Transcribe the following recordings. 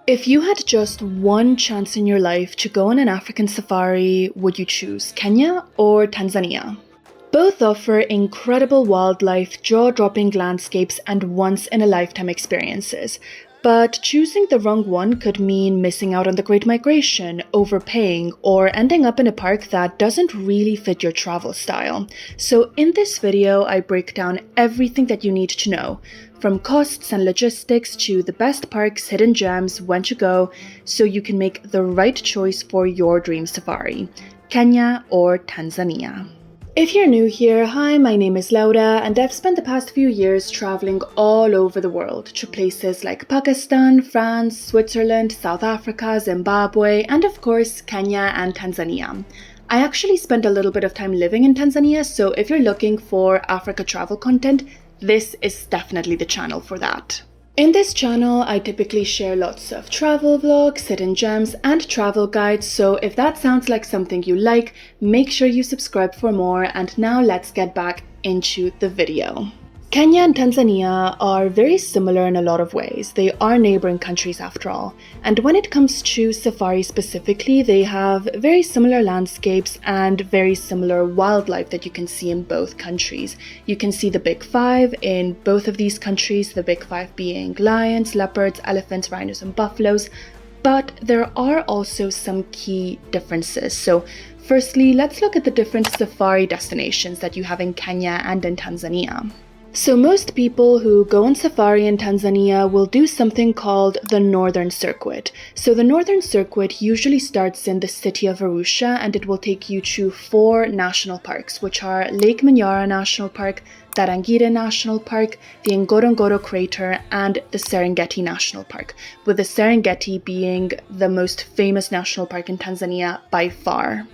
If you had just one chance in your life to go on an African safari, would you choose Kenya or Tanzania? Both offer incredible wildlife, jaw-dropping landscapes, and once-in-a-lifetime experiences. But choosing the wrong one could mean missing out on the Great Migration, overpaying, or ending up in a park that doesn't really fit your travel style. So in this video, I break down everything that you need to know, from costs and logistics to the best parks, hidden gems, when to go, so you can make the right choice for your dream safari, Kenya or Tanzania. If you're new here, hi, my name is Laura, and I've spent the past few years traveling all over the world to places like Pakistan, France, Switzerland, South Africa, Zimbabwe, and of course, Kenya and Tanzania. I actually spent a little bit of time living in Tanzania, so if you're looking for Africa travel content, this is definitely the channel for that. In this channel, I typically share lots of travel vlogs, hidden gems, and travel guides, so if that sounds like something you like, make sure you subscribe for more, and now let's get back into the video. Kenya and Tanzania are very similar in a lot of ways. They are neighboring countries after all. And when it comes to safari specifically, they have very similar landscapes and very similar wildlife that you can see in both countries. You can see the big five in both of these countries, the big five being lions, leopards, elephants, rhinos, and buffaloes. But there are also some key differences. So firstly, let's look at the different safari destinations that you have in Kenya and in Tanzania. So most people who go on safari in Tanzania will do something called the Northern Circuit. So the Northern Circuit usually starts in the city of Arusha, and it will take you to 4 national parks, which are Lake Manyara National Park, Tarangire National Park, the Ngorongoro Crater, and the Serengeti National Park, with the Serengeti being the most famous national park in Tanzania by far.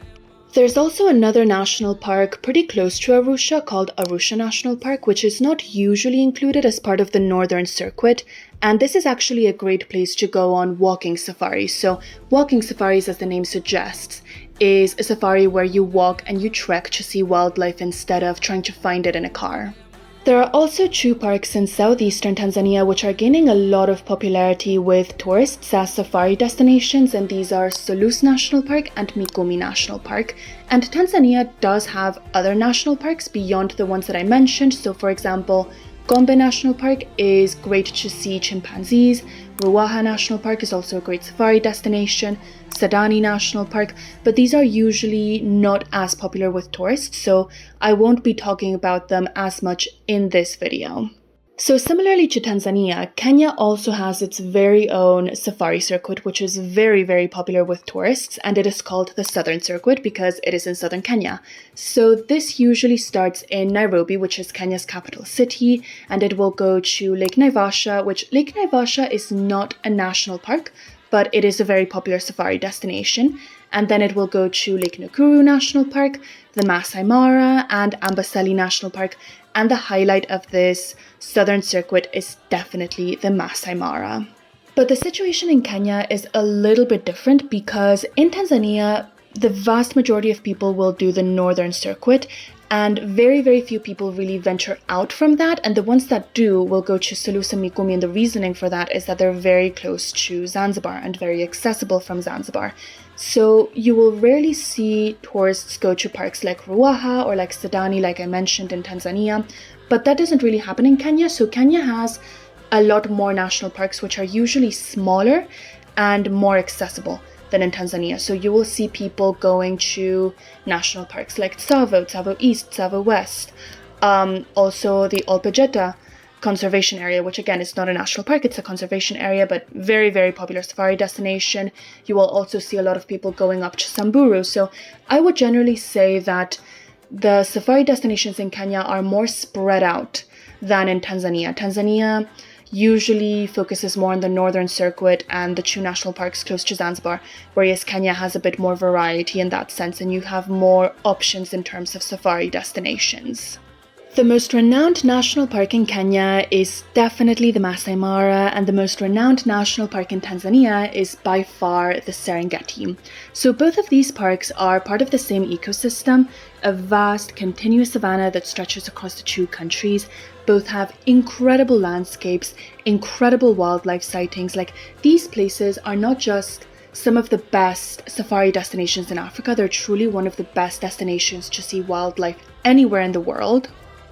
There's also another national park pretty close to Arusha called Arusha National Park, which is not usually included as part of the Northern Circuit, and this is actually a great place to go on walking safaris. So walking safaris, as the name suggests, is a safari where you walk and you trek to see wildlife instead of trying to find it in a car. There are also 2 parks in southeastern Tanzania which are gaining a lot of popularity with tourists as safari destinations, and these are Selous National Park and Mikumi National Park. And Tanzania does have other national parks beyond the ones that I mentioned. So for example, Gombe National Park is great to see chimpanzees, Ruaha National Park is also a great safari destination, Sadani National Park, but these are usually not as popular with tourists, so I won't be talking about them as much in this video. So similarly to Tanzania, Kenya also has its very own safari circuit, which is very, very popular with tourists, and it is called the Southern Circuit because it is in southern Kenya. So this usually starts in Nairobi, which is Kenya's capital city, and it will go to Lake Naivasha, which Lake Naivasha is not a national park, but it is a very popular safari destination. And then it will go to Lake Nakuru National Park, the Maasai Mara, and Amboseli National Park. And the highlight of this southern circuit is definitely the Maasai Mara. But the situation in Kenya is a little bit different because in Tanzania, the vast majority of people will do the northern circuit, and very, very few people really venture out from that, and the ones that do will go to Selous and Mikumi, and the reasoning for that is that they're very close to Zanzibar and very accessible from Zanzibar. So you will rarely see tourists go to parks like Ruaha or like Sadani, like I mentioned in Tanzania, but that doesn't really happen in Kenya. So Kenya has a lot more national parks, which are usually smaller and more accessible than in Tanzania. So you will see people going to national parks like Tsavo East, Tsavo West, also the Olpejeta conservation area, which again is not a national park, it's a conservation area, but very, very popular safari destination. You will also see a lot of people going up to Samburu. So I would generally say that the safari destinations in Kenya are more spread out than in Tanzania. Tanzania usually focuses more on the northern circuit and the 2 national parks close to Zanzibar, whereas Kenya has a bit more variety in that sense, and you have more options in terms of safari destinations. The most renowned national park in Kenya is definitely the Maasai Mara, and the most renowned national park in Tanzania is by far the Serengeti. So both of these parks are part of the same ecosystem, a vast continuous savanna that stretches across the two countries. Both have incredible landscapes, incredible wildlife sightings. Like, these places are not just some of the best safari destinations in Africa, they're truly one of the best destinations to see wildlife anywhere in the world.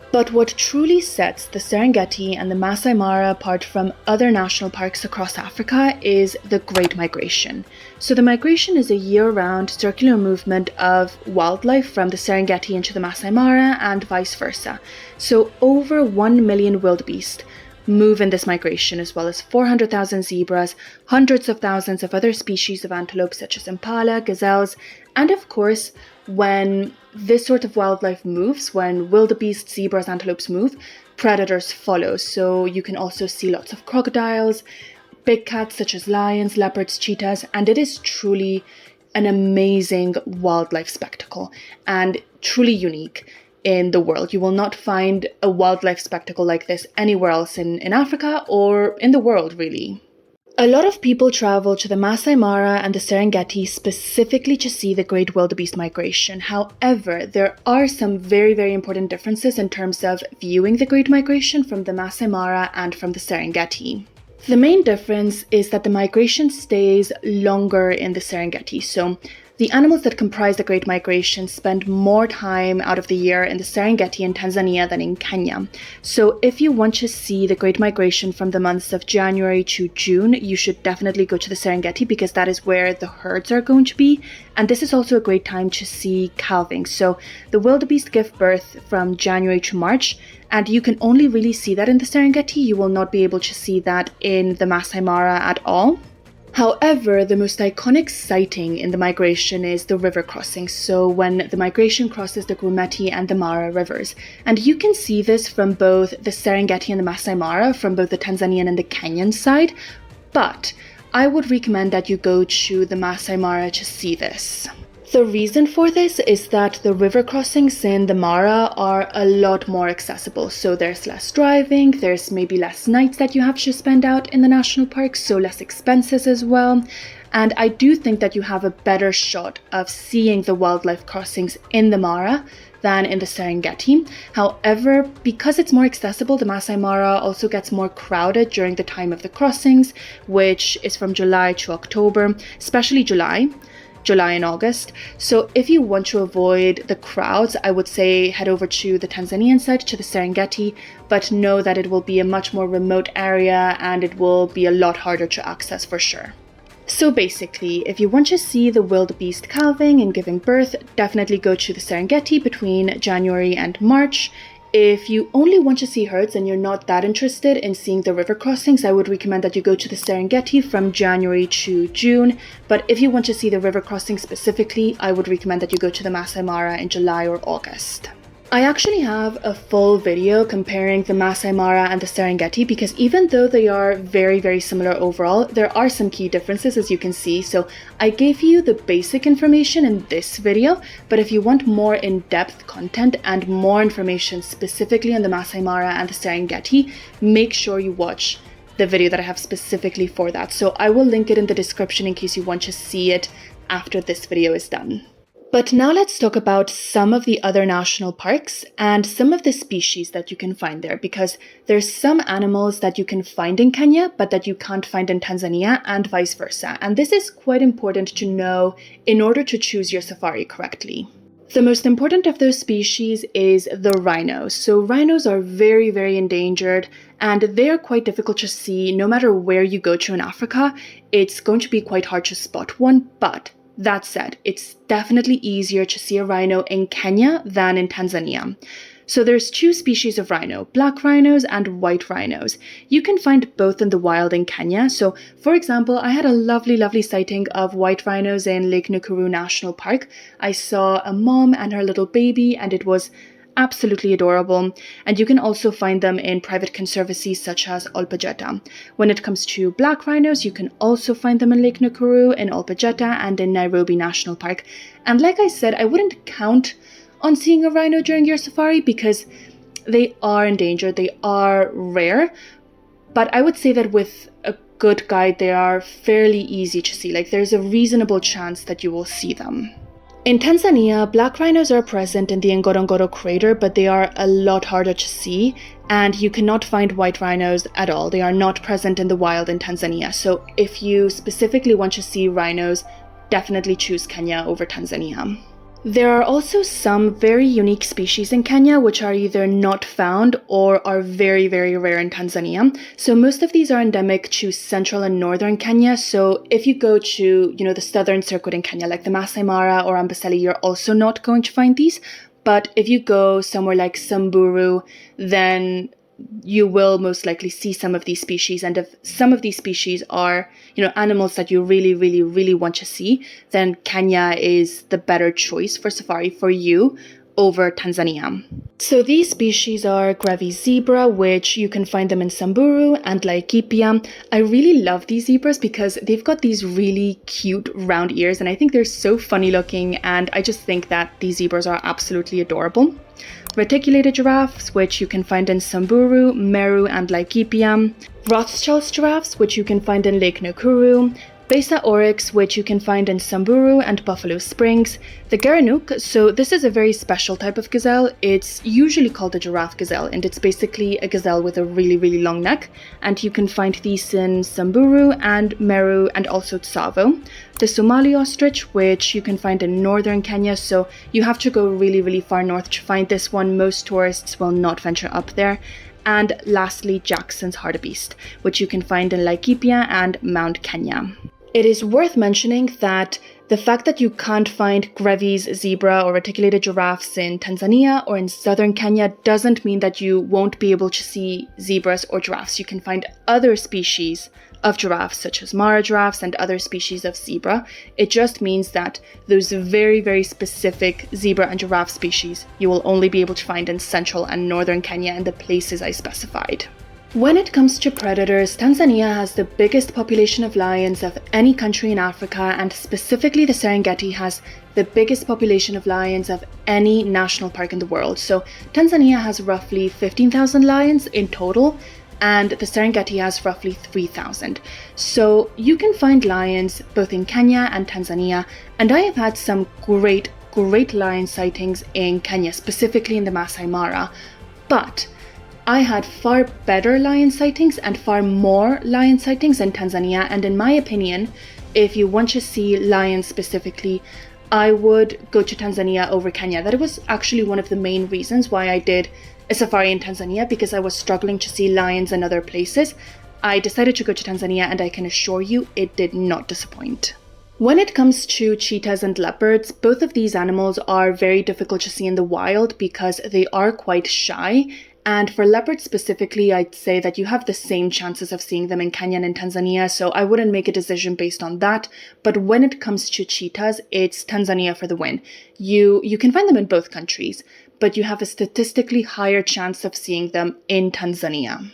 But what truly sets the Serengeti and the Maasai Mara apart from other national parks across Africa is the Great Migration. So the migration is a year-round circular movement of wildlife from the Serengeti into the Maasai Mara and vice versa. So over 1 million wildebeest move in this migration, as well as 400,000 zebras, hundreds of thousands of other species of antelope such as impala, gazelles, and of course, when this sort of wildlife moves, when wildebeest, zebras, antelopes move, predators follow. So you can also see lots of crocodiles, big cats such as lions, leopards, cheetahs, and it is truly an amazing wildlife spectacle and truly unique in the world. You will not find a wildlife spectacle like this anywhere else in Africa or in the world, really. A lot of people travel to the Maasai Mara and the Serengeti specifically to see the great wildebeest migration. However, there are some very, very important differences in terms of viewing the great migration from the Maasai Mara and from the Serengeti. The main difference is that the migration stays longer in the Serengeti. So the animals that comprise the Great Migration spend more time out of the year in the Serengeti in Tanzania than in Kenya. So if you want to see the Great Migration from the months of January to June, you should definitely go to the Serengeti because that is where the herds are going to be. And this is also a great time to see calving. So the wildebeest give birth from January to March, and you can only really see that in the Serengeti. You will not be able to see that in the Maasai Mara at all. However, the most iconic sighting in the migration is the river crossing. So when the migration crosses the Grumeti and the Mara rivers. And you can see this from both the Serengeti and the Maasai Mara, from both the Tanzanian and the Kenyan side. But I would recommend that you go to the Maasai Mara to see this. The reason for this is that the river crossings in the Mara are a lot more accessible. So there's less driving, there's maybe less nights that you have to spend out in the national park, so less expenses as well. And I do think that you have a better shot of seeing the wildlife crossings in the Mara than in the Serengeti. However, because it's more accessible, the Maasai Mara also gets more crowded during the time of the crossings, which is from July to October, especially July and August. So if you want to avoid the crowds, I would say head over to the Tanzanian side, to the Serengeti, but know that it will be a much more remote area and it will be a lot harder to access for sure. So basically, if you want to see the wildebeest calving and giving birth, definitely go to the Serengeti between January and March. If you only want to see herds and you're not that interested in seeing the river crossings, I would recommend that you go to the Serengeti from January to June. But if you want to see the river crossings specifically, I would recommend that you go to the Maasai Mara in July or August. I actually have a full video comparing the Maasai Mara and the Serengeti because even though they are very, very similar overall, there are some key differences, as you can see. So I gave you the basic information in this video, but if you want more in-depth content and more information specifically on the Maasai Mara and the Serengeti, make sure you watch the video that I have specifically for that. So I will link it in the description in case you want to see it after this video is done. But now let's talk about some of the other national parks and some of the species that you can find there, because there's some animals that you can find in Kenya, but that you can't find in Tanzania and vice versa. And this is quite important to know in order to choose your safari correctly. The most important of those species is the rhinos. So rhinos are very, very endangered and they're quite difficult to see no matter where you go to in Africa. It's going to be quite hard to spot one, but that said, it's definitely easier to see a rhino in Kenya than in Tanzania. So there's two species of rhino, black rhinos and white rhinos. You can find both in the wild in Kenya. So for example, I had a lovely sighting of white rhinos in Lake Nakuru National Park. I saw a mom and her little baby and it was absolutely adorable. And you can also find them in private conservancies such as Olpejeta. When it comes to black rhinos, you can also find them in Lake Nakuru, in Olpejeta, and in Nairobi National Park. And like I said, I wouldn't count on seeing a rhino during your safari because they are endangered, they are rare, but I would say that with a good guide, they are fairly easy to see. Like, there's a reasonable chance that you will see them. In Tanzania, black rhinos are present in the Ngorongoro crater, but they are a lot harder to see, and you cannot find white rhinos at all. They are not present in the wild in Tanzania. So if you specifically want to see rhinos, definitely choose Kenya over Tanzania. There are also some very unique species in Kenya which are either not found or are very, very rare in Tanzania. So most of these are endemic to central and northern Kenya. So if you go to, the southern circuit in Kenya, like the Maasai Mara or Amboseli, you're also not going to find these. But if you go somewhere like Samburu, then you will most likely see some of these species. And if some of these species are, animals that you really, really, really want to see, then Kenya is the better choice for safari for you over Tanzania. So these species are Grevy's zebra, which you can find them in Samburu and Laikipia. I really love these zebras because they've got these really cute round ears, and I think they're so funny looking, and I just think that these zebras are absolutely adorable. Reticulated giraffes, which you can find in Samburu, Meru and Laikipia. Rothschild's giraffes, which you can find in Lake Nakuru. Besa oryx, which you can find in Samburu and Buffalo Springs. The Gerenuk, so this is a very special type of gazelle. It's usually called a giraffe gazelle, and it's basically a gazelle with a really, really long neck. And you can find these in Samburu and Meru and also Tsavo. The Somali ostrich, which you can find in northern Kenya, so you have to go really, really far north to find this one. Most tourists will not venture up there. And lastly, Jackson's hartebeest, which you can find in Laikipia and Mount Kenya. It is worth mentioning that the fact that you can't find Grevy's zebra or reticulated giraffes in Tanzania or in southern Kenya doesn't mean that you won't be able to see zebras or giraffes. You can find other species of giraffes, such as Mara giraffes and other species of zebra. It just means that those very, very specific zebra and giraffe species you will only be able to find in central and northern Kenya and the places I specified. When it comes to predators, Tanzania has the biggest population of lions of any country in Africa, and specifically the Serengeti has the biggest population of lions of any national park in the world. So Tanzania has roughly 15,000 lions in total, and the Serengeti has roughly 3,000. So you can find lions both in Kenya and Tanzania, and I have had some great lion sightings in Kenya, specifically in the Maasai Mara, but I had far better lion sightings and far more lion sightings in Tanzania, and in my opinion, if you want to see lions specifically, I would go to Tanzania over Kenya. That was actually one of the main reasons why I did a safari in Tanzania, because I was struggling to see lions in other places. I decided to go to Tanzania, and I can assure you it did not disappoint. When it comes to cheetahs and leopards, both of these animals are very difficult to see in the wild because they are quite shy. And for leopards specifically, I'd say that you have the same chances of seeing them in Kenya and in Tanzania, so I wouldn't make a decision based on that. But when it comes to cheetahs, it's Tanzania for the win. You can find them in both countries, but you have a statistically higher chance of seeing them in Tanzania.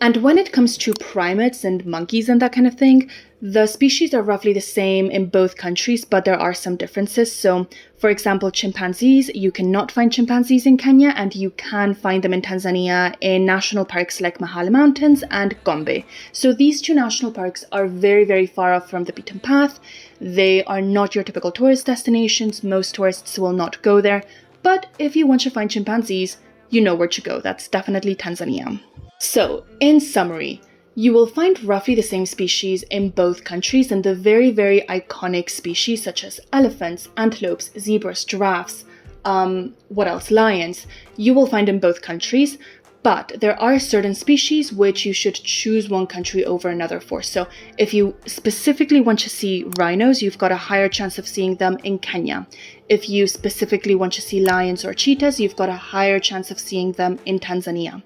And when it comes to primates and monkeys and that kind of thing, the species are roughly the same in both countries, but there are some differences. So, for example, chimpanzees, you cannot find chimpanzees in Kenya, and you can find them in Tanzania in national parks like Mahale Mountains and Gombe. So these two national parks are very, very far off from the beaten path. They are not your typical tourist destinations. Most tourists will not go there. But if you want to find chimpanzees, you know where to go. That's definitely Tanzania. So, in summary, you will find roughly the same species in both countries, and the very, very iconic species such as elephants, antelopes, zebras, giraffes, lions, you will find in both countries. But there are certain species which you should choose one country over another for. So if you specifically want to see rhinos, you've got a higher chance of seeing them in Kenya. If you specifically want to see lions or cheetahs, you've got a higher chance of seeing them in Tanzania.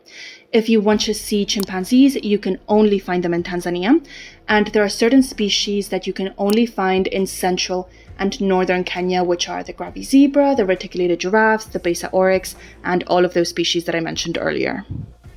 If you want to see chimpanzees, you can only find them in Tanzania. And there are certain species that you can only find in central and northern Kenya, which are the Gravy zebra, the reticulated giraffes, the Besa oryx, and all of those species that I mentioned earlier.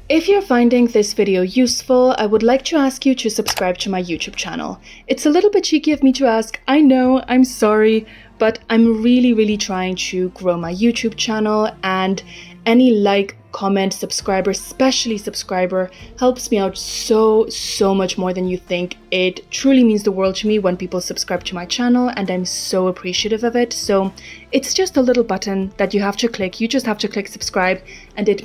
If you're finding this video useful, I would like to ask you to subscribe to my YouTube channel. It's a little bit cheeky of me to ask, I know, I'm sorry, but I'm really, really trying to grow my YouTube channel, and any like, comment, subscriber, especially subscriber, helps me out so much more than you think. It truly means the world to me when people subscribe to my channel, and I'm so appreciative of it. So it's just a little button that you have to click. You just have to click subscribe, and it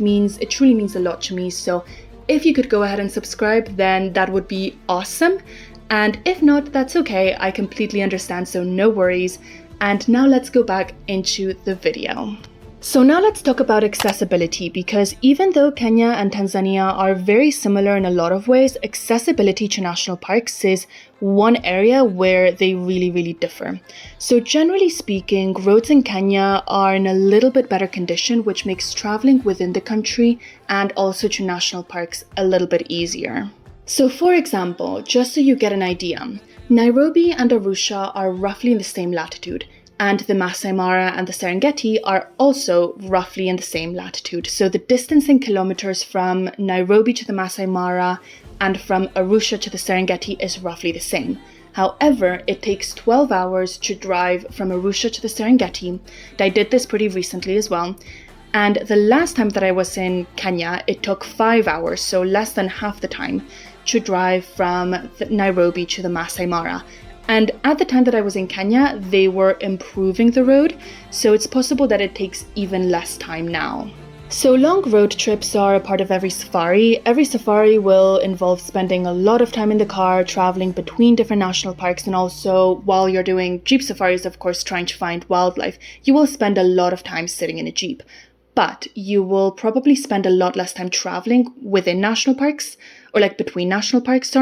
truly means a lot to me. So if you could go ahead and subscribe, then that would be awesome. And if not, that's okay. I completely understand, so no worries. And now let's go back into the video. So now let's talk about accessibility, because even though Kenya and Tanzania are very similar in a lot of ways, accessibility to national parks is one area where they really differ. So generally speaking, roads in Kenya are in a little bit better condition, which makes traveling within the country and also to national parks a little bit easier. So for example, just so you get an idea, Nairobi and Arusha are roughly in the same latitude, and the Maasai Mara and the Serengeti are also roughly in the same latitude. So the distance in kilometers from Nairobi to the Maasai Mara and from Arusha to the Serengeti is roughly the same. However, it takes 12 hours to drive from Arusha to the Serengeti. I did this pretty recently as well. And the last time that I was in Kenya, it took 5 hours, so less than half the time, to drive from Nairobi to the Maasai Mara. And at the time that I was in Kenya, they were improving the road, so it's possible that it takes even less time now. So long road trips are a part of every safari. Every safari will involve spending a lot of time in the car, traveling between different national parks, and also while you're doing jeep safaris, of course, trying to find wildlife, you will spend a lot of time sitting in a jeep. But you will probably spend a lot less time traveling within national parks, or like between national parks,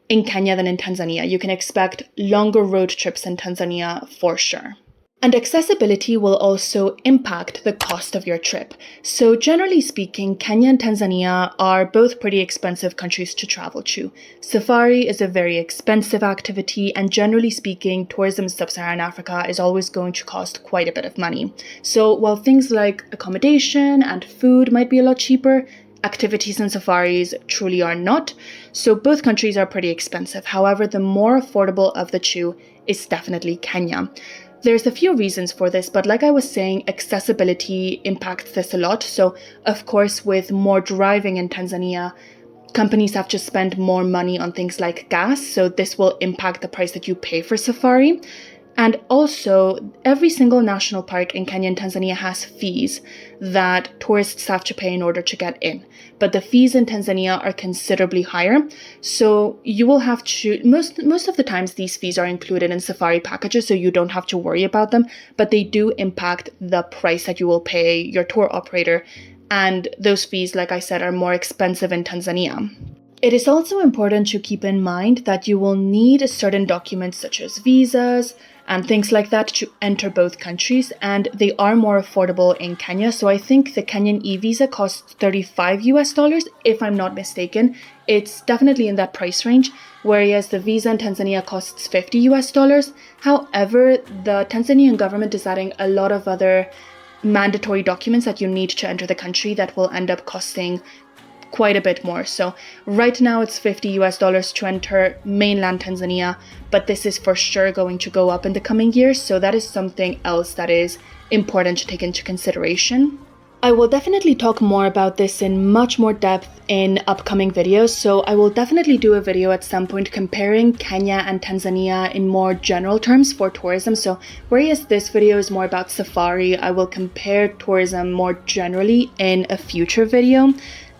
in Kenya than in Tanzania. You can expect longer road trips in Tanzania for sure. And accessibility will also impact the cost of your trip. So generally speaking, Kenya and Tanzania are both pretty expensive countries to travel to. Safari is a very expensive activity, and generally speaking, tourism in sub-Saharan Africa is always going to cost quite a bit of money. So while things like accommodation and food might be a lot cheaper, activities and safaris truly are not. So both countries are pretty expensive. However, the more affordable of the two is definitely Kenya. There's a few reasons for this, but like I was saying, accessibility impacts this a lot. So of course, with more driving in Tanzania, companies have to spend more money on things like gas. So this will impact the price that you pay for safari. And also, every single national park in Kenya and Tanzania has fees that tourists have to pay in order to get in. But the fees in Tanzania are considerably higher. So you will have to, most of the times these fees are included in safari packages, so you don't have to worry about them. But they do impact the price that you will pay your tour operator. And those fees, like I said, are more expensive in Tanzania. It is also important to keep in mind that you will need certain documents such as visas and things like that to enter both countries, and they are more affordable in Kenya. So I think the Kenyan e-visa costs $35 if I'm not mistaken. It's definitely in that price range, whereas the visa in Tanzania costs $50. However, the Tanzanian government is adding a lot of other mandatory documents that you need to enter the country that will end up costing quite a bit more. So right now it's $50 to enter mainland Tanzania, but this is for sure going to go up in the coming years. So that is something else that is important to take into consideration. I will definitely talk more about this in much more depth in upcoming videos. So I will definitely do a video at some point comparing Kenya and Tanzania in more general terms for tourism. So whereas this video is more about safari, I will compare tourism more generally in a future video.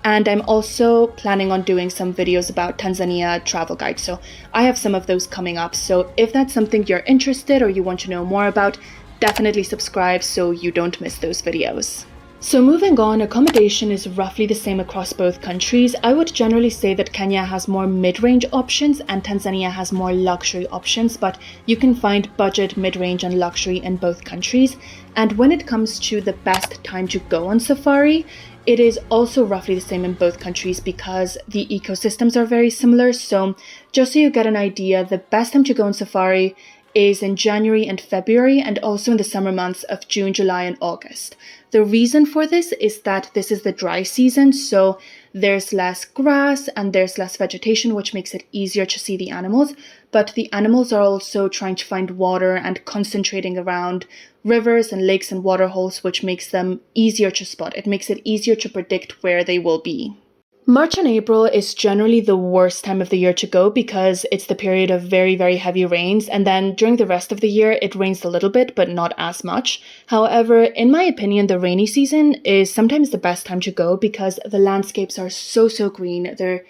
And I'm also planning on doing some videos about Tanzania travel guides. So I have some of those coming up. So if that's something you're interested or you want to know more about, definitely subscribe so you don't miss those videos. So moving on, accommodation is roughly the same across both countries. I would generally say that Kenya has more mid-range options and Tanzania has more luxury options, but you can find budget, mid-range and luxury in both countries. And when it comes to the best time to go on safari, it is also roughly the same in both countries because the ecosystems are very similar. So just so you get an idea, the best time to go on safari is in January and February, and also in the summer months of June, July, and August. The reason for this is that this is the dry season, so there's less grass and there's less vegetation, which makes it easier to see the animals. But the animals are also trying to find water and concentrating around rivers and lakes and waterholes, which makes them easier to spot. It makes it easier to predict where they will be. March and April is generally the worst time of the year to go because it's the period of very, very heavy rains. And then during the rest of the year, it rains a little bit, but not as much. However, in my opinion, the rainy season is sometimes the best time to go because the landscapes are so green. They're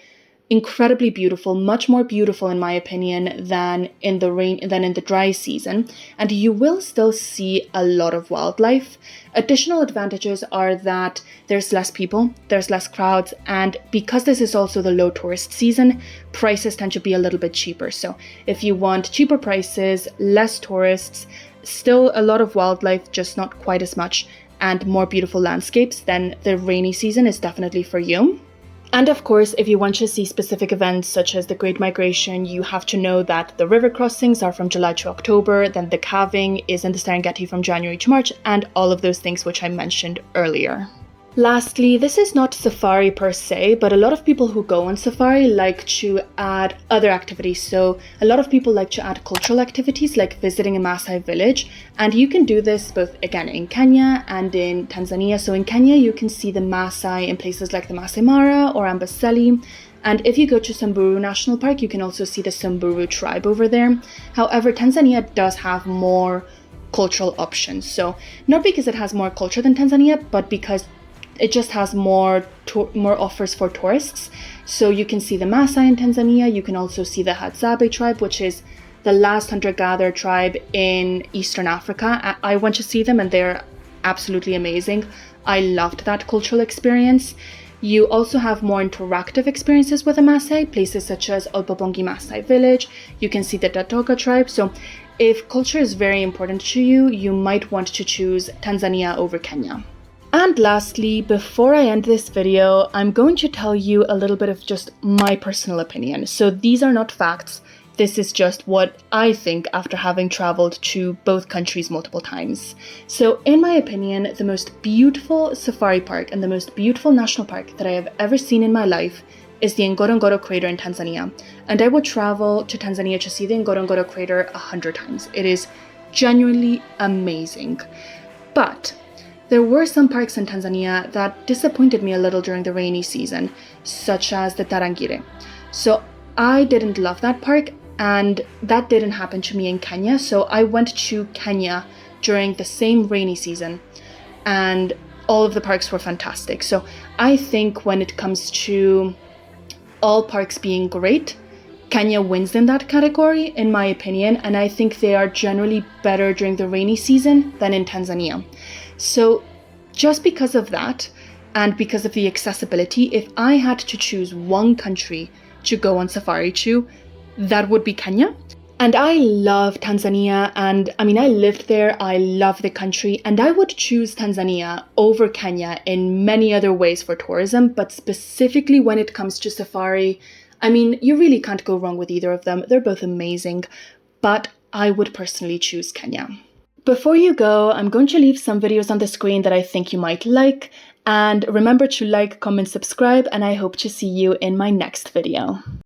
incredibly beautiful, much more beautiful in my opinion than in the dry season, and you will still see a lot of wildlife. Additional advantages are that there's less people, there's less crowds, and because this is also the low tourist season, prices tend to be a little bit cheaper. So if you want cheaper prices, less tourists, still a lot of wildlife, just not quite as much, and more beautiful landscapes, then the rainy season is definitely for you. And of course, if you want to see specific events such as the Great Migration, you have to know that the river crossings are from July to October, then the calving is in the Serengeti from January to March, and all of those things which I mentioned earlier. Lastly, this is not safari per se, but a lot of people who go on safari like to add other activities. So a lot of people like to add cultural activities like visiting a Maasai village. And you can do this both, again, in Kenya and in Tanzania. So in Kenya, you can see the Maasai in places like the Maasai Mara or Amboseli. And if you go to Samburu National Park, you can also see the Samburu tribe over there. However, Tanzania does have more cultural options. So not because it has more culture than Tanzania, but because it just has more offers for tourists. So you can see the Maasai in Tanzania. You can also see the Hadzabe tribe, which is the last hunter-gatherer tribe in Eastern Africa. I went to see them and they're absolutely amazing. I loved that cultural experience. You also have more interactive experiences with the Maasai, places such as Olbobongi Maasai village. You can see the Datoga tribe. So if culture is very important to you, you might want to choose Tanzania over Kenya. And lastly, before I end this video, I'm going to tell you a little bit of just my personal opinion. So these are not facts. This is just what I think after having traveled to both countries multiple times. So in my opinion, the most beautiful safari park and the most beautiful national park that I have ever seen in my life is the Ngorongoro crater in Tanzania. And I would travel to Tanzania to see the Ngorongoro crater 100 times. It is genuinely amazing. But there were some parks in Tanzania that disappointed me a little during the rainy season, such as the Tarangire. So I didn't love that park, and that didn't happen to me in Kenya. So I went to Kenya during the same rainy season, and all of the parks were fantastic. So I think when it comes to all parks being great, Kenya wins in that category, in my opinion, and I think they are generally better during the rainy season than in Tanzania. So just because of that, and because of the accessibility, if I had to choose one country to go on safari to, that would be Kenya. And I love Tanzania, and I mean, I lived there, I love the country, and I would choose Tanzania over Kenya in many other ways for tourism, but specifically when it comes to safari, I mean, you really can't go wrong with either of them. They're both amazing, but I would personally choose Kenya. Before you go, I'm going to leave some videos on the screen that I think you might like, and remember to like, comment, subscribe, and I hope to see you in my next video.